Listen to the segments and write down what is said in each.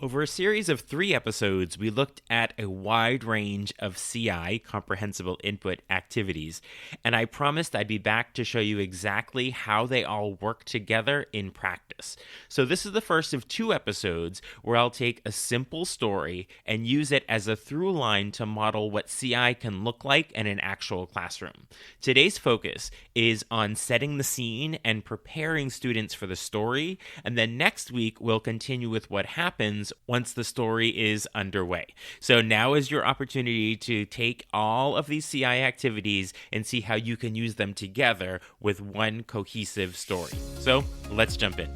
Over a series of 3 episodes, we looked at a wide range of CI, comprehensible input activities, and I promised I'd be back to show you exactly how they all work together in practice. So this is the first of 2 episodes where I'll take a simple story and use it as a through line to model what CI can look like in an actual classroom. Today's focus is on setting the scene and preparing students for the story, and then next week we'll continue with what happens once the story is underway. So now is your opportunity to take all of these CI activities and see how you can use them together with one cohesive story. So let's jump in.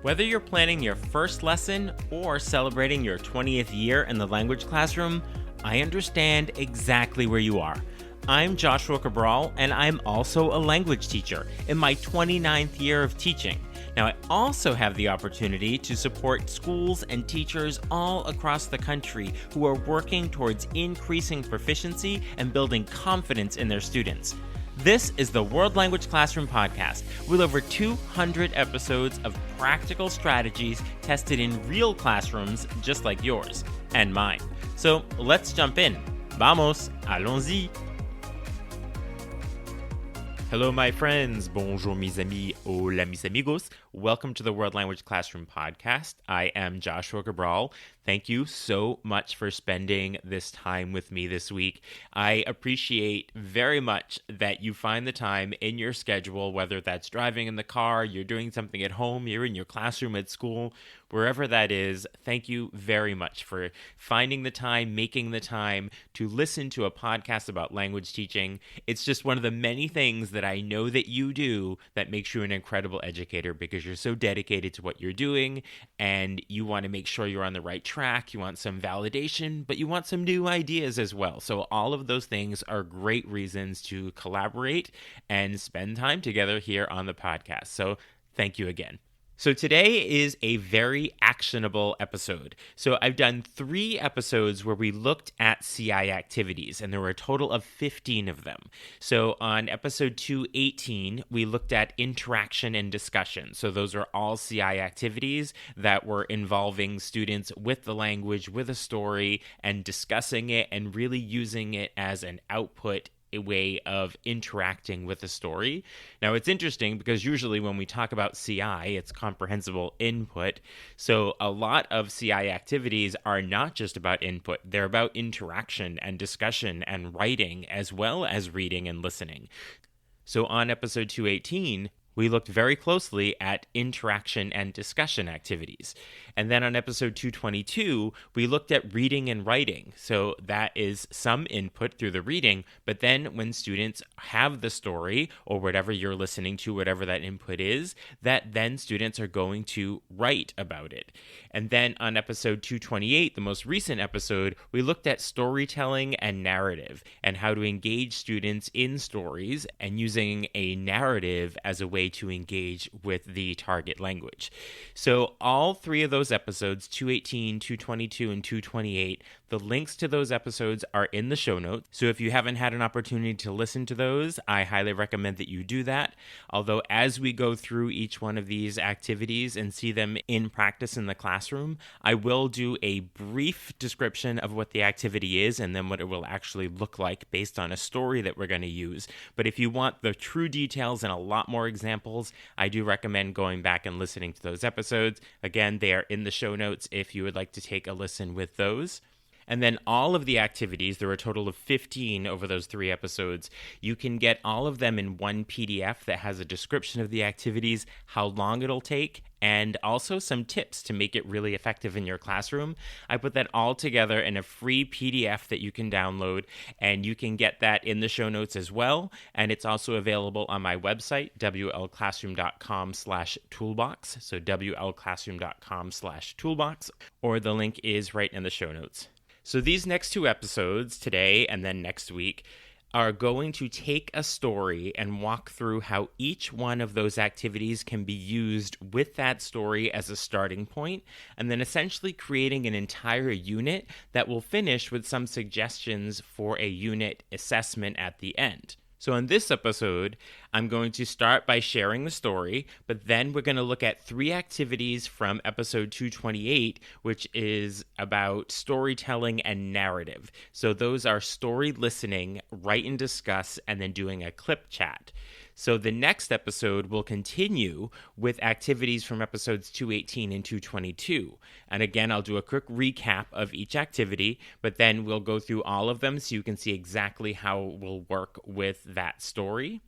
Whether you're planning your first lesson or celebrating your 20th year in the language classroom, I understand exactly where you are. I'm Joshua Cabral, and I'm also a language teacher in my 29th year of teaching. Now, I also have the opportunity to support schools and teachers all across the country who are working towards increasing proficiency and building confidence in their students. This is the World Language Classroom Podcast, with over 200 episodes of practical strategies tested in real classrooms just like yours and mine. So let's jump in. Vamos, allons-y. Hello, my friends. Bonjour, mes amis. Hola, mis amigos. Welcome to the World Language Classroom Podcast. I am Joshua Cabral. Thank you so much for spending this time with me this week. I appreciate very much that you find the time in your schedule, whether that's driving in the car, you're doing something at home, you're in your classroom at school, wherever that is. Thank you very much for finding the time, making the time to listen to a podcast about language teaching. It's just one of the many things that I know that you do that makes you an incredible educator, because you're so dedicated to what you're doing and you want to make sure you're on the right track. You want some validation, but you want some new ideas as well. So all of those things are great reasons to collaborate and spend time together here on the podcast. So thank you again. So today is a very actionable episode. So I've done 3 episodes where we looked at CI activities, and there were a total of 15 of them. So on episode 218, we looked at interaction and discussion. So those are all CI activities that were involving students with the language, with a story, and discussing it and really using it as an output, a way of interacting with the story. Now, it's interesting because usually when we talk about CI, it's comprehensible input. So a lot of CI activities are not just about input. They're about interaction and discussion and writing, as well as reading and listening. So on episode 218, we looked very closely at interaction and discussion activities. And then on episode 222, we looked at reading and writing. So that is some input through the reading, but then when students have the story or whatever you're listening to, whatever that input is, that then students are going to write about it. And then on episode 228, the most recent episode, we looked at storytelling and narrative and how to engage students in stories and using a narrative as a way to engage with the target language. So all 3 of those episodes, 218, 222, and 228, the links to those episodes are in the show notes. So if you haven't had an opportunity to listen to those, I highly recommend that you do that. Although as we go through each one of these activities and see them in practice in the classroom, I will do a brief description of what the activity is and then what it will actually look like based on a story that we're going to use. But if you want the true details and a lot more examples, I do recommend going back and listening to those episodes. Again, they are in the show notes if you would like to take a listen with those. And then all of the activities, there were a total of 15 over those 3 episodes. You can get all of them in one PDF that has a description of the activities, how long it'll take, and also some tips to make it really effective in your classroom. I put that all together in a free PDF that you can download, and you can get that in the show notes as well. And it's also available on my website, wlclassroom.com/toolbox. So wlclassroom.com/toolbox, or the link is right in the show notes. So these next 2 episodes, today and then next week, are going to take a story and walk through how each one of those activities can be used with that story as a starting point, and then essentially creating an entire unit that will finish with some suggestions for a unit assessment at the end. So in this episode, I'm going to start by sharing the story, but then we're going to look at 3 activities from episode 228, which is about storytelling and narrative. So those are story listening, write and discuss, and then doing a clip chat. So the next episode will continue with activities from episodes 218 and 222. And again, I'll do a quick recap of each activity, but then we'll go through all of them so you can see exactly how it will work with that story.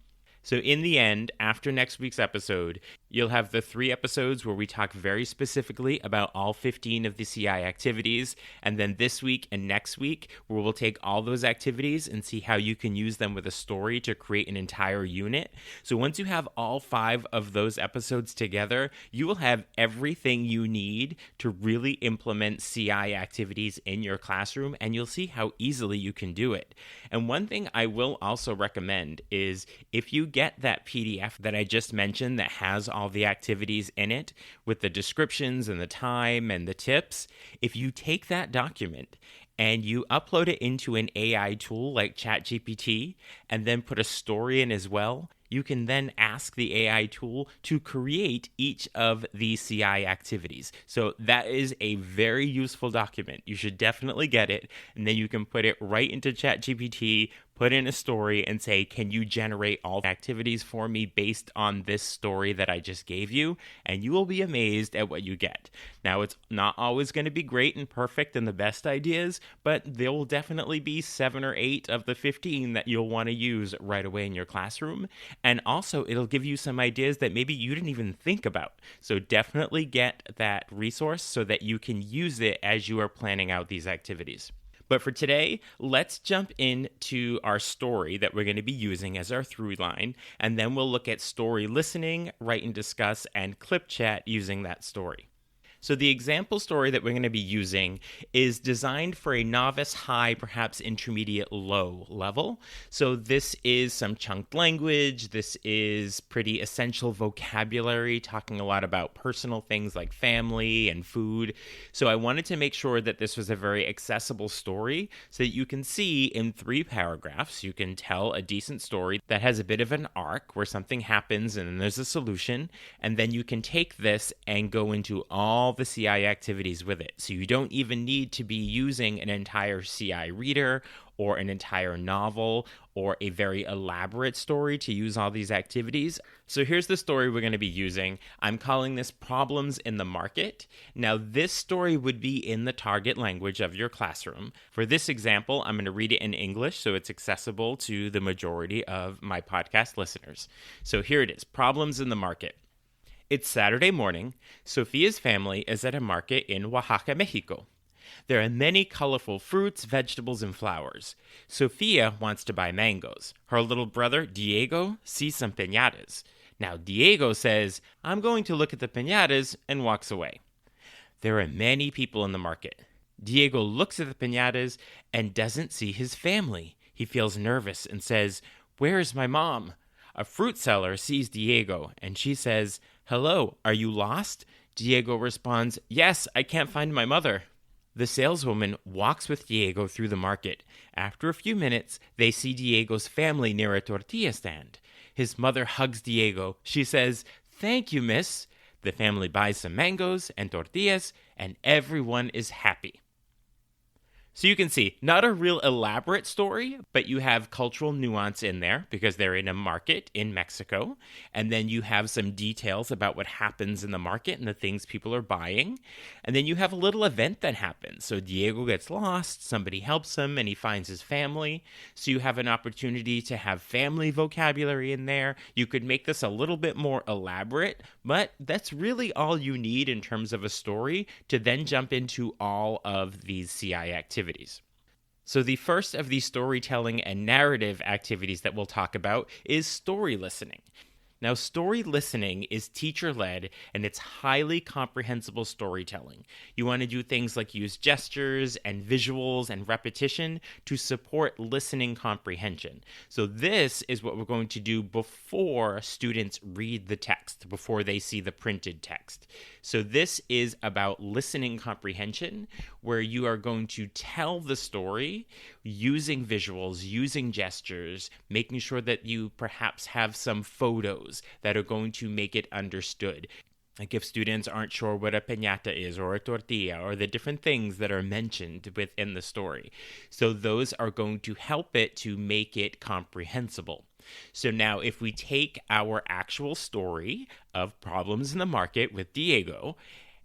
So in the end, after next week's episode, you'll have the 3 episodes where we talk very specifically about all 15 of the CI activities, and then this week and next week, where we'll take all those activities and see how you can use them with a story to create an entire unit. So once you have all 5 of those episodes together, you will have everything you need to really implement CI activities in your classroom, and you'll see how easily you can do it. And one thing I will also recommend is if you get that PDF that I just mentioned that has all the activities in it with the descriptions and the time and the tips, if you take that document and you upload it into an AI tool like ChatGPT and then put a story in as well, you can then ask the AI tool to create each of the CI activities. So that is a very useful document. You should definitely get it, and then you can put it right into ChatGPT, put in a story, and say, can you generate all the activities for me based on this story that I just gave you? And you will be amazed at what you get. Now, it's not always going to be great and perfect and the best ideas, but there will definitely be 7 or 8 of the 15 that you'll want to use right away in your classroom. And also, it'll give you some ideas that maybe you didn't even think about. So definitely get that resource so that you can use it as you are planning out these activities. But for today, let's jump into our story that we're going to be using as our through line, and then we'll look at story listening, write and discuss, and clip chat using that story. So the example story that we're going to be using is designed for a novice high, perhaps intermediate low level. So this is some chunked language. This is pretty essential vocabulary, talking a lot about personal things like family and food. So I wanted to make sure that this was a very accessible story so that you can see in 3 paragraphs, you can tell a decent story that has a bit of an arc where something happens and then there's a solution. And then you can take this and go into all the CI activities with it. So you don't even need to be using an entire CI reader or an entire novel or a very elaborate story to use all these activities. So here's the story we're going to be using. I'm calling this Problems in the Market. Now, this story would be in the target language of your classroom. For this example, I'm going to read it in English so it's accessible to the majority of my podcast listeners. So here it is, Problems in the Market. It's Saturday morning. Sofia's family is at a market in Oaxaca, Mexico. There are many colorful fruits, vegetables, and flowers. Sofia wants to buy mangoes. Her little brother, Diego, sees some piñatas. Now, Diego says, I'm going to look at the piñatas, and walks away. There are many people in the market. Diego looks at the piñatas and doesn't see his family. He feels nervous and says, Where is my mom? A fruit seller sees Diego, and she says, Hello, are you lost? Diego responds, Yes, I can't find my mother. The saleswoman walks with Diego through the market. After a few minutes, they see Diego's family near a tortilla stand. His mother hugs Diego. She says, Thank you, miss. The family buys some mangoes and tortillas, and everyone is happy. So you can see, not a real elaborate story, but you have cultural nuance in there because they're in a market in Mexico. And then you have some details about what happens in the market and the things people are buying. And then you have a little event that happens. So Diego gets lost, somebody helps him, and he finds his family. So you have an opportunity to have family vocabulary in there. You could make this a little bit more elaborate, but that's really all you need in terms of a story to then jump into all of these CI activities. So the first of these storytelling and narrative activities that we'll talk about is story listening. Now, story listening is teacher-led and it's highly comprehensible storytelling. You want to do things like use gestures and visuals and repetition to support listening comprehension. So this is what we're going to do before students read the text, before they see the printed text. So this is about listening comprehension, where you are going to tell the story using visuals, using gestures, making sure that you perhaps have some photos that are going to make it understood. Like if students aren't sure what a piñata is or a tortilla or the different things that are mentioned within the story. So those are going to help it to make it comprehensible. So now if we take our actual story of problems in the market with Diego,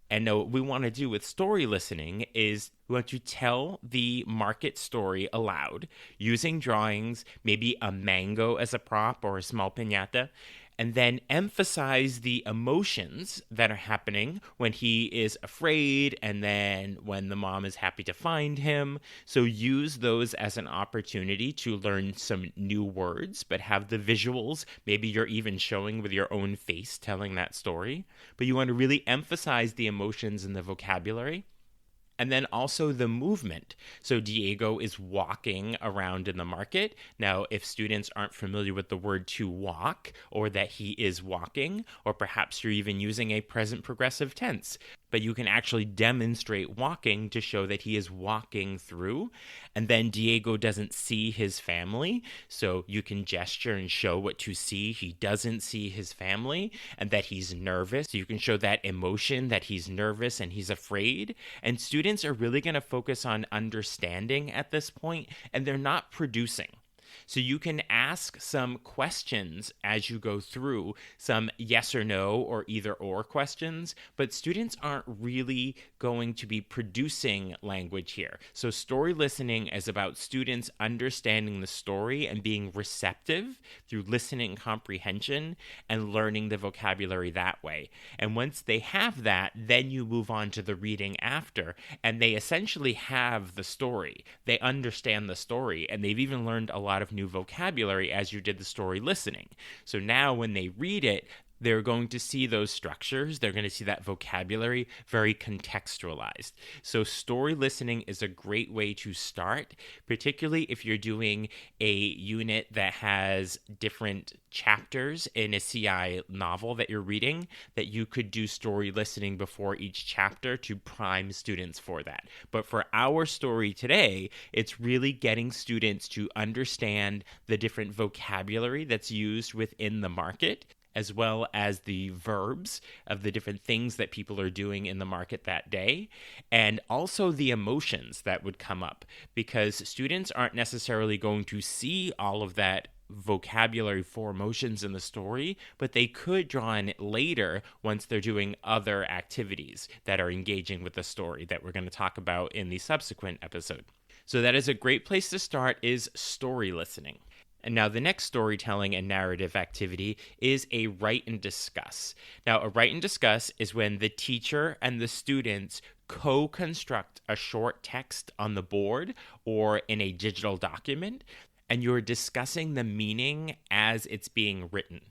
and now what we want to do with story listening is we want to tell the market story aloud using drawings, maybe a mango as a prop or a small piñata, and then emphasize the emotions that are happening when he is afraid and then when the mom is happy to find him. So use those as an opportunity to learn some new words, but have the visuals. Maybe you're even showing with your own face telling that story. But you want to really emphasize the emotions and the vocabulary. And then also the movement. So Diego is walking around in the market. Now, if students aren't familiar with the word to walk, or that he is walking, or perhaps you're even using a present progressive tense, but you can actually demonstrate walking to show that he is walking through. And then Diego doesn't see his family, so you can gesture and show what to see. He doesn't see his family and that he's nervous. So you can show that emotion that he's nervous and he's afraid. And students are really going to focus on understanding at this point, and they're not producing. So you can ask some questions as you go through, some yes or no or either or questions, but students aren't really going to be producing language here. So story listening is about students understanding the story and being receptive through listening comprehension and learning the vocabulary that way. And once they have that, then you move on to the reading after, and they essentially have the story. They understand the story, and they've even learned a lot of new vocabulary as you did the story listening. So now when they read it, they're going to see those structures. They're going to see that vocabulary very contextualized. So story listening is a great way to start, particularly if you're doing a unit that has different chapters in a CI novel that you're reading, that you could do story listening before each chapter to prime students for that. But for our story today, it's really getting students to understand the different vocabulary that's used within the market, as well as the verbs of the different things that people are doing in the market that day, and also the emotions that would come up, because students aren't necessarily going to see all of that vocabulary for emotions in the story, but they could draw on it later once they're doing other activities that are engaging with the story that we're going to talk about in the subsequent episode. So that is a great place to start, is story listening. And now the next storytelling and narrative activity is a write and discuss. Now, a write and discuss is when the teacher and the students co-construct a short text on the board or in a digital document, and you're discussing the meaning as it's being written.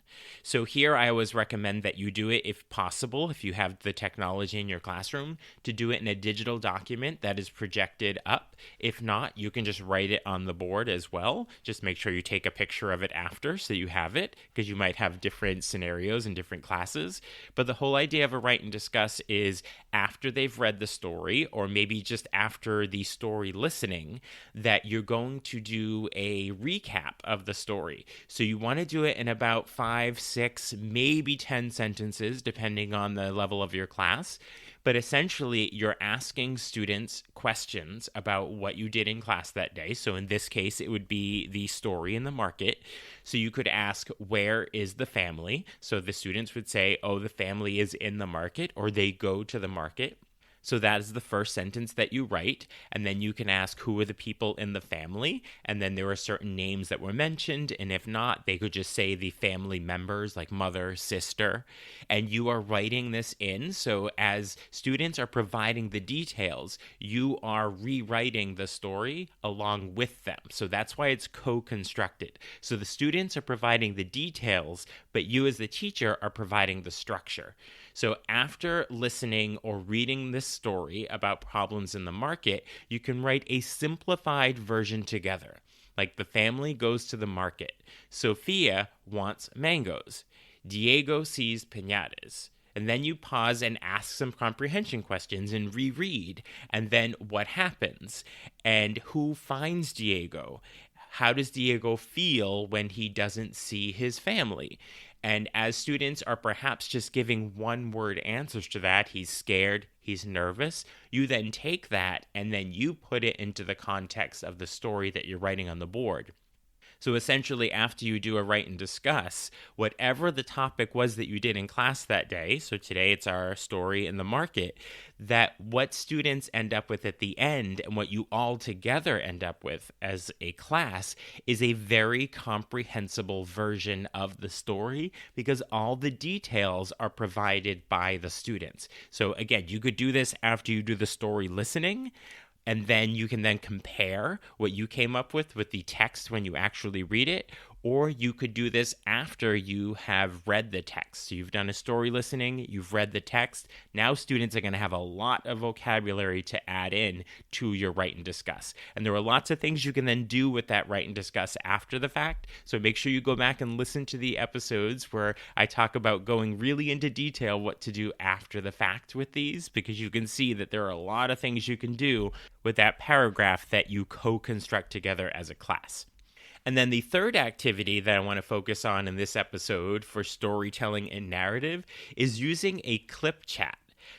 So here I always recommend that you do it, if possible, if you have the technology in your classroom, to do it in a digital document that is projected up. If not, you can just write it on the board as well. Just make sure you take a picture of it after so you have it, because you might have different scenarios in different classes. But the whole idea of a write and discuss is after they've read the story, or maybe just after the story listening, that you're going to do a recap of the story. So you want to do it in about 5, 6, maybe 10 sentences, depending on the level of your class. But essentially, you're asking students questions about what you did in class that day. So in this case, it would be the story in the market. So you could ask, where is the family? So the students would say, oh, the family is in the market, or they go to the market. So that is the first sentence that you write, and then you can ask who are the people in the family, and then there are certain names that were mentioned, and if not, they could just say the family members like mother, sister, and you are writing this in. So as students are providing the details, you are rewriting the story along with them. So that's why it's co-constructed. So the students are providing the details, but you as the teacher are providing the structure. So after listening or reading this story about problems in the market, you can write a simplified version together. Like the family goes to the market. Sofia wants mangoes. Diego sees piñatas. And then you pause and ask some comprehension questions and reread. And then what happens? And who finds Diego? How does Diego feel when he doesn't see his family? And as students are perhaps just giving one-word answers to that, he's scared, he's nervous, you then take that and then you put it into the context of the story that you're writing on the board. So essentially, after you do a write and discuss, whatever the topic was that you did in class that day, so today it's our story in the market, that what students end up with at the end and what you all together end up with as a class is a very comprehensible version of the story because all the details are provided by the students. So again, you could do this after you do the story listening, and then you can then compare what you came up with the text when you actually read it, or you could do this after you have read the text. So you've done a story listening, you've read the text. Now students are going to have a lot of vocabulary to add in to your write and discuss. And there are lots of things you can then do with that write and discuss after the fact. So make sure you go back and listen to the episodes where I talk about going really into detail what to do after the fact with these, because you can see that there are a lot of things you can do with that paragraph that you co-construct together as a class. And then the third activity that I want to focus on in this episode for storytelling and narrative is using a clip chat.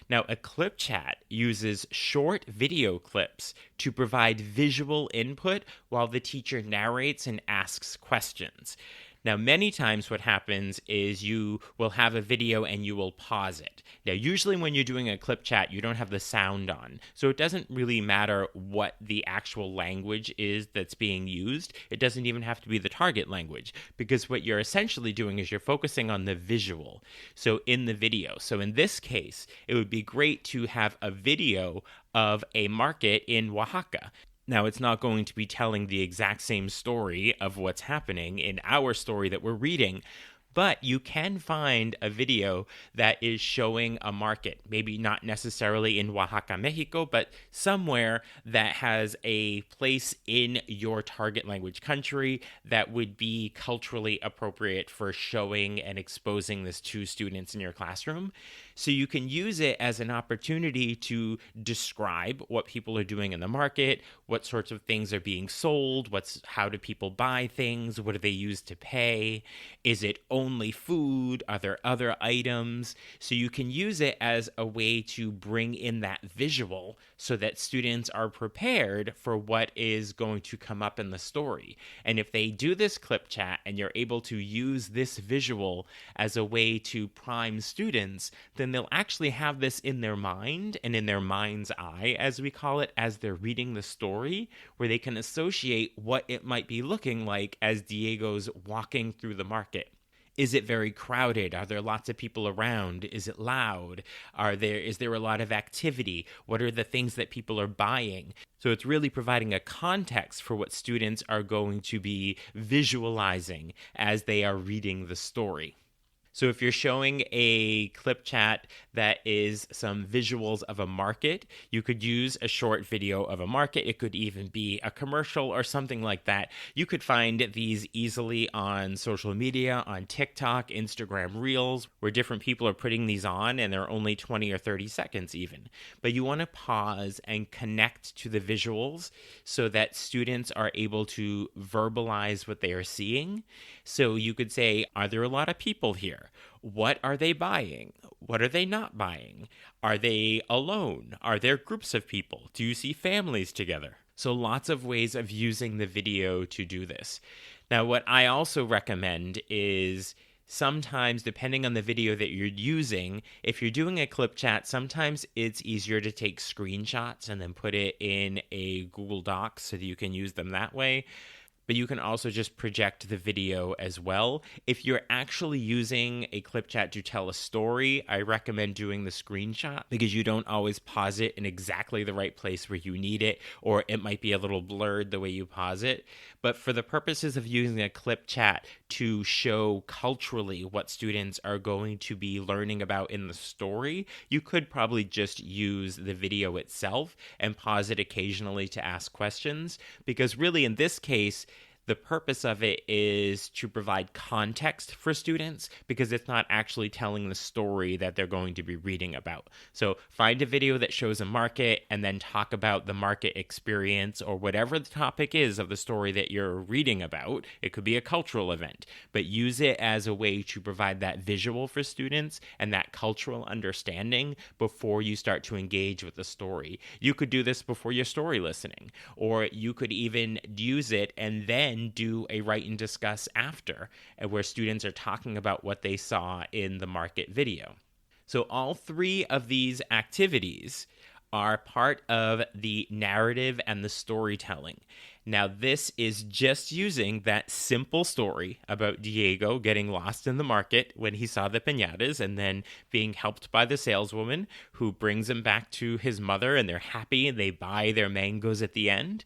Now, a clip chat uses short video clips to provide visual input while the teacher narrates and asks questions. Now, many times what happens is you will have a video and you will pause it. Now, usually when you're doing a clip chat, you don't have the sound on. So it doesn't really matter what the actual language is that's being used. It doesn't even have to be the target language, because what you're essentially doing is you're focusing on the visual. So in the video. So in this case, it would be great to have a video of a market in Oaxaca. Now, it's not going to be telling the exact same story of what's happening in our story that we're reading, but you can find a video that is showing a market, maybe not necessarily in Oaxaca, Mexico, but somewhere that has a place in your target language country that would be culturally appropriate for showing and exposing this to students in your classroom. So you can use it as an opportunity to describe what people are doing in the market, what sorts of things are being sold, how do people buy things, what do they use to pay, is it only food, are there other items? So you can use it as a way to bring in that visual so that students are prepared for what is going to come up in the story. And if they do this clip chat and you're able to use this visual as a way to prime students, then they'll actually have this in their mind and in their mind's eye, as we call it, as they're reading the story, where they can associate what it might be looking like as Diego's walking through the market. Is it very crowded? Are there lots of people around? Is it loud? Is there a lot of activity? What are the things that people are buying? So it's really providing a context for what students are going to be visualizing as they are reading the story. So if you're showing a clip chat that is some visuals of a market, you could use a short video of a market. It could even be a commercial or something like that. You could find these easily on social media, on TikTok, Instagram Reels, where different people are putting these on and they're only 20 or 30 seconds even. But you want to pause and connect to the visuals so that students are able to verbalize what they are seeing. So you could say, are there a lot of people here? What are they buying? What are they not buying? Are they alone? Are there groups of people? Do you see families together? So lots of ways of using the video to do this. Now, what I also recommend is sometimes, depending on the video that you're using, if you're doing a clip chat, sometimes it's easier to take screenshots and then put it in a Google Docs so that you can use them that way. But you can also just project the video as well. If you're actually using a clip chat to tell a story, I recommend doing the screenshot because you don't always pause it in exactly the right place where you need it, or it might be a little blurred the way you pause it. But for the purposes of using a clip chat to show culturally what students are going to be learning about in the story, you could probably just use the video itself and pause it occasionally to ask questions, because really in this case, the purpose of it is to provide context for students because it's not actually telling the story that they're going to be reading about. So find a video that shows a market and then talk about the market experience or whatever the topic is of the story that you're reading about. It could be a cultural event, but use it as a way to provide that visual for students and that cultural understanding before you start to engage with the story. You could do this before your story listening, or you could even use it and then do a write and discuss after, where students are talking about what they saw in the market video. So all three of these activities are part of the narrative and the storytelling. Now, this is just using that simple story about Diego getting lost in the market when he saw the piñatas and then being helped by the saleswoman who brings him back to his mother, and they're happy and they buy their mangoes at the end.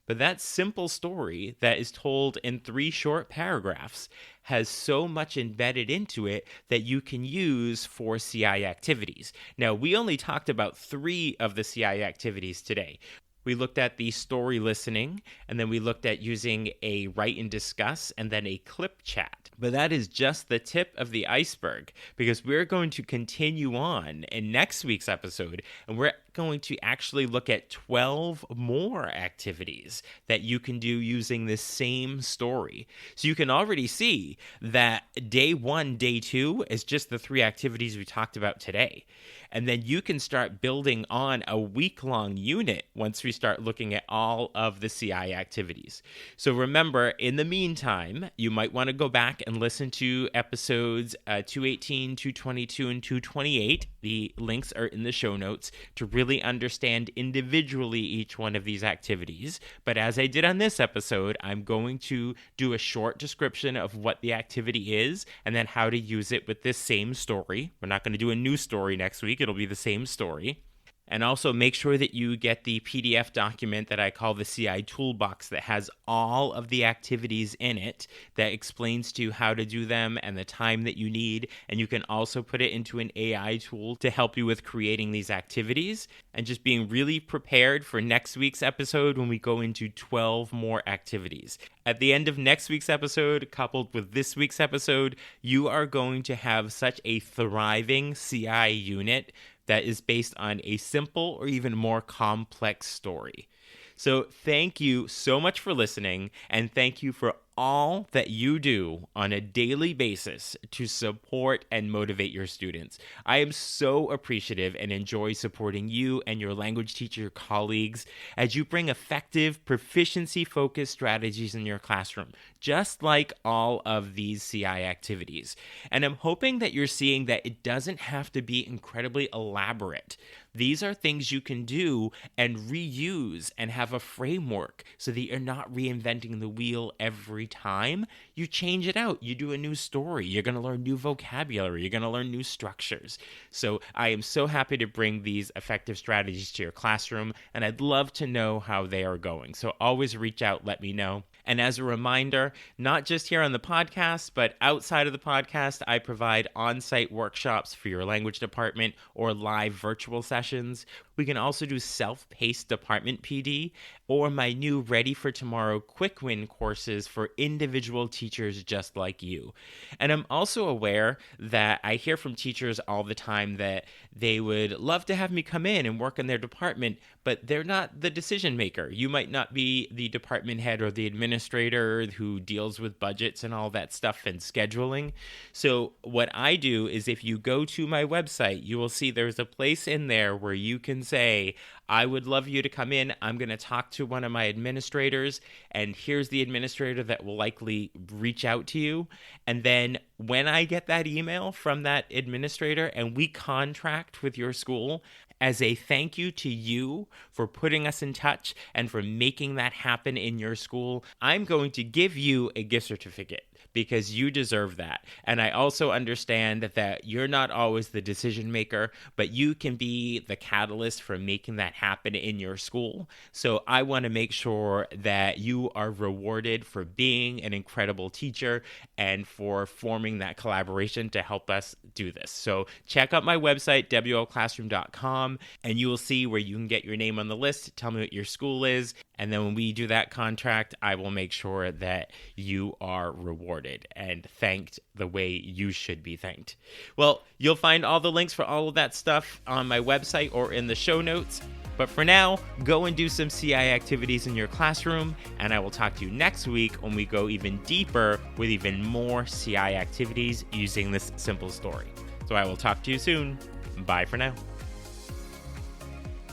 But that simple story that is told in 3 short paragraphs has so much embedded into it that you can use for CI activities. Now, we only talked about 3 of the CI activities today. We looked at the story listening, and then we looked at using a write and discuss, and then a clip chat. But that is just the tip of the iceberg, because we're going to continue on in next week's episode, and we're going to actually look at 12 more activities that you can do using this same story. So you can already see that day 1, day 2 is just the 3 activities we talked about today. And then you can start building on a week-long unit once we start looking at all of the CI activities. So remember, in the meantime, you might want to go back and listen to episodes 218, 222, and 228. The links are in the show notes to really understand individually each one of these activities. But as I did on this episode, I'm going to do a short description of what the activity is and then how to use it with this same story. We're not going to do a new story next week. It'll be the same story. And also make sure that you get the PDF document that I call the CI Toolbox that has all of the activities in it that explains to you how to do them and the time that you need. And you can also put it into an AI tool to help you with creating these activities and just being really prepared for next week's episode when we go into 12 more activities. At the end of next week's episode, coupled with this week's episode, you are going to have such a thriving CI unit that is based on a simple or even more complex story. So thank you so much for listening, and thank you for all that you do on a daily basis to support and motivate your students. I am so appreciative and enjoy supporting you and your language teacher colleagues as you bring effective, proficiency-focused strategies in your classroom, just like all of these CI activities. And I'm hoping that you're seeing that it doesn't have to be incredibly elaborate. These are things you can do and reuse and have a framework so that you're not reinventing the wheel every time. You change it out. You do a new story. You're going to learn new vocabulary. You're going to learn new structures. So I am so happy to bring these effective strategies to your classroom, and I'd love to know how they are going. So always reach out, let me know. And as a reminder, not just here on the podcast, but outside of the podcast, I provide on-site workshops for your language department or live virtual sessions. We can also do self-paced department PD or my new Ready for Tomorrow Quick Win courses for individual teachers just like you. And I'm also aware that I hear from teachers all the time that they would love to have me come in and work in their department, but they're not the decision maker. You might not be the department head or the administrator who deals with budgets and all that stuff and scheduling. So what I do is if you go to my website, you will see there's a place in there where you can say, I would love you to come in. I'm going to talk to one of my administrators, and here's the administrator that will likely reach out to you. And then when I get that email from that administrator and we contract with your school, as a thank you to you for putting us in touch and for making that happen in your school, I'm going to give you a gift certificate because you deserve that. And I also understand that you're not always the decision maker, but you can be the catalyst for making that happen in your school. So I want to make sure that you are rewarded for being an incredible teacher and for forming that collaboration to help us do this. So check out my website, wlclassroom.com, and you will see where you can get your name on the list. Tell me what your school is. And then when we do that contract, I will make sure that you are rewarded and thanked the way you should be thanked. Well, you'll find all the links for all of that stuff on my website or in the show notes. But for now, go and do some CI activities in your classroom, and I will talk to you next week when we go even deeper with even more CI activities using this simple story. So I will talk to you soon. Bye for now.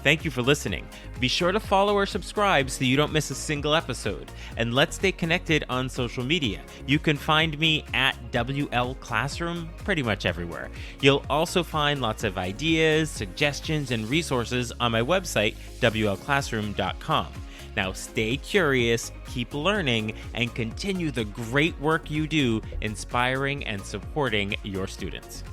Thank you for listening. Be sure to follow or subscribe so you don't miss a single episode. And let's stay connected on social media. You can find me at WL Classroom pretty much everywhere. You'll also find lots of ideas, suggestions, and resources on my website, wlclassroom.com. Now stay curious, keep learning, and continue the great work you do inspiring and supporting your students.